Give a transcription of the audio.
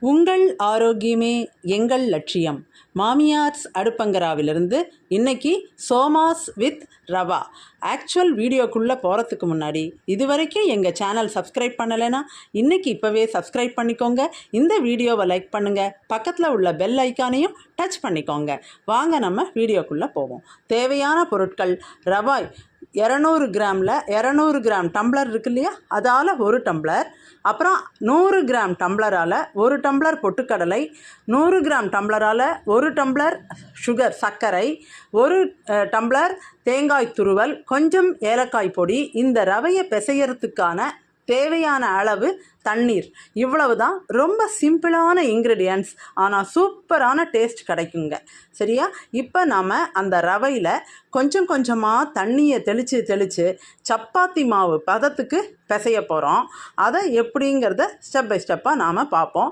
உங்கள் ஆரோக்கியமே எங்கள் லட்சியம். மாமியார்ஸ் அடுப்பங்கராவிலிருந்து இன்னைக்கு சோமாஸ் வித் ரவா. ஆக்சுவல் வீடியோக்குள்ளே போகிறதுக்கு முன்னாடி இதுவரைக்கும் எங்கள் சேனல் சப்ஸ்கிரைப் பண்ணலைன்னா இன்றைக்கி இப்போவே சப்ஸ்கிரைப் பண்ணிக்கோங்க. இந்த வீடியோவை லைக் பண்ணுங்கள். பக்கத்தில் உள்ள பெல் ஐக்கானையும் டச் பண்ணிக்கோங்க. வாங்க நம்ம வீடியோக்குள்ளே போவோம். தேவையான பொருட்கள்: ரவா 200 கிராமில் 200 கிராம் டம்ளர் இருக்கு இல்லையா, அதால் 1 டம்ளர். அப்புறம் 100 கிராம் டம்ளரால் 1 டம்ளர் பொட்டுக்கடலை, 100 கிராம் டம்ளரால் 1 டம்ளர் சுகர் சர்க்கரை, 1 டம்ளர் தேங்காய் துருவல், கொஞ்சம் ஏலக்காய் பொடி. இந்த ரவையை பிசையறதுக்கான தேவையான அளவு தண்ணீர். இவ்வளவு தான். ரொம்ப சிம்பிளான இன்க்ரீடியன்ட்ஸ், ஆனால் சூப்பரான டேஸ்ட் கிடைக்குங்க. சரியா? இப்போ நாம் அந்த ரவையில் கொஞ்சம் கொஞ்சமாக தண்ணியை தெளித்து சப்பாத்தி மாவு பதத்துக்கு பிசைய போகிறோம். அதை எப்படிங்கிறத ஸ்டெப் பை ஸ்டெப்பாக நாம் பார்ப்போம்.